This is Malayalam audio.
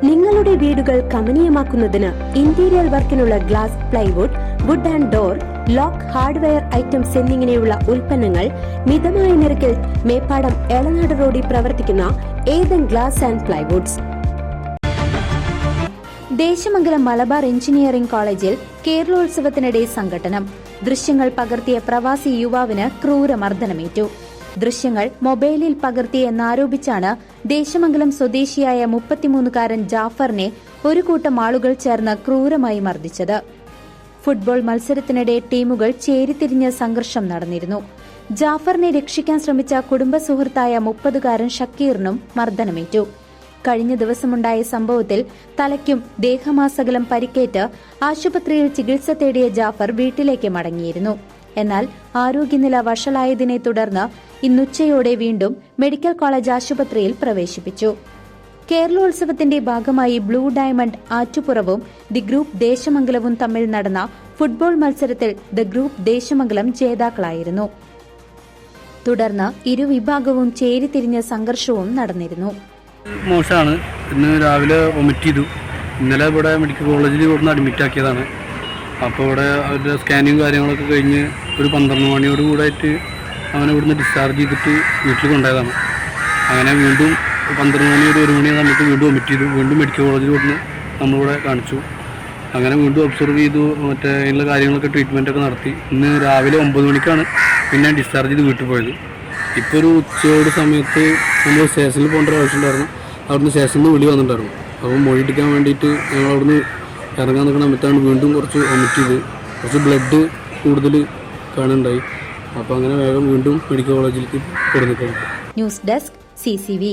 നിങ്ങളുടെ വീടുകൾ കമനീയമാക്കുന്നതിന് ഇന്റീരിയർ വർക്കിനുള്ള glass, plywood, wood and door, lock, hardware items എന്നിങ്ങനെയുള്ള ഉൽപ്പന്നങ്ങൾ മിതമായ നിരക്കിൽ മേപ്പാടം എളനാട് റോഡിൽ പ്രവർത്തിക്കുന്ന Ethan glass and plywoods. Desamangalam Malabar engineering കോളേജിൽ കേരളോത്സവത്തിനിടെ സംഘട്ടനം. ദൃശ്യങ്ങൾ പകർത്തിയ പ്രവാസി യുവാവിന് ക്രൂരമർദ്ദനമേറ്റു. ദൃശ്യങ്ങൾ മൊബൈലിൽ പകർത്തിയെന്നാരോപിച്ചാണ് ദേശമംഗലം സ്വദേശിയായ 33-കാരൻ ജാഫറിനെ ഒരു കൂട്ടം ആളുകൾ ചേർന്ന് ക്രൂരമായി മർദ്ദിച്ചത്. ഫുട്ബോൾ മത്സരത്തിനിടെ ടീമുകൾ ചേരിതിരിഞ്ഞ് സംഘർഷം നടന്നിരുന്നു. ജാഫറിനെ രക്ഷിക്കാൻ ശ്രമിച്ച കുടുംബ സുഹൃത്തായ 30-കാരൻ ഷക്കീറിനും മർദ്ദനമേറ്റു. കഴിഞ്ഞ ദിവസമുണ്ടായ സംഭവത്തിൽ തലയ്ക്കും ദേഹമാസകലം പരിക്കേറ്റ് ആശുപത്രിയിൽ ചികിത്സ തേടിയ ജാഫർ വീട്ടിലേക്ക് മടങ്ങിയിരുന്നു. എന്നാൽ ആരോഗ്യനില വഷളായതിനെ തുടർന്ന് ഇന്നുച്ചയോടെ വീണ്ടും മെഡിക്കൽ കോളേജ് ആശുപത്രിയിൽ പ്രവേശിപ്പിച്ചു. കേരളോത്സവത്തിന്റെ ഭാഗമായി ബ്ലൂ ഡയമണ്ട് ആറ്റുപുറവും ദി ഗ്രൂപ്പ് ദേശമംഗലവും തമ്മിൽ നടന്ന ഫുട്ബോൾ മത്സരത്തിൽ ദി ഗ്രൂപ്പ് ദേശമംഗലം ജേതാക്കളായിരുന്നു. തുടർന്ന് ഇരുവിഭാഗവും ചേരിതിരിഞ്ഞ സംഘർഷവും നടന്നിരുന്നു. മോശമാണ്. ഇന്ന് രാവിലെ വൊമിറ്റ് ചെയ്തു. ഇന്നലെ ഇവിടെ മെഡിക്കൽ കോളേജിൽ ഇവിടുന്ന് അഡ്മിറ്റ് ആക്കിയതാണ്. അപ്പോൾ ഇവിടെ അവരുടെ സ്കാനിങ് കാര്യങ്ങളൊക്കെ കഴിഞ്ഞ് ഒരു 12 മണിയോട് കൂടായിട്ട് അവനെ ഇവിടുന്ന് ഡിസ്ചാർജ് ചെയ്തിട്ട് വീട്ടിൽ കൊണ്ടുപോയതാണ്. അങ്ങനെ വീണ്ടും 12 മണി ഒരു 1 മണി സമയത്ത് വീണ്ടും വൊമിറ്റ് ചെയ്തു. വീണ്ടും മെഡിക്കൽ കോളേജിൽ ഇവിടുന്ന് നമ്മളിവിടെ കാണിച്ചു. അങ്ങനെ വീണ്ടും ഒബ്സർവ് ചെയ്തു. അതിനുള്ള കാര്യങ്ങളൊക്കെ ട്രീറ്റ്മെൻറ്റൊക്കെ നടത്തി. ഇന്ന് രാവിലെ 9 മണിക്കാണ് പിന്നെ ഡിസ്ചാർജ് ചെയ്ത് വീട്ടിൽ പോയത്. ഇപ്പോൾ ഒരു ഉച്ചയോട് സമയത്ത് നമ്മൾ സ്റ്റേഷനിൽ പോകേണ്ട ഒരു ആവശ്യമുണ്ടായിരുന്നു. അവിടുന്ന് സ്റ്റേഷനിൽ നിന്ന് വിളി വന്നിട്ടുണ്ടായിരുന്നു. അപ്പോൾ മൊഴി എടുക്കാൻ വേണ്ടിയിട്ട് ഞങ്ങൾ അവിടുന്ന് ഇറങ്ങാൻ നിൽക്കുന്ന സമയത്താണ് വീണ്ടും കുറച്ച് വൊമിറ്റ് ചെയ്ത് കുറച്ച് ബ്ലഡ് കൂടുതൽ കാണുന്നുണ്ടായി. അപ്പോൾ അങ്ങനെ വേഗം വീണ്ടും മെഡിക്കൽ കോളേജിലേക്ക് കൊടുത്തിട്ടുണ്ട്. News desk CCV.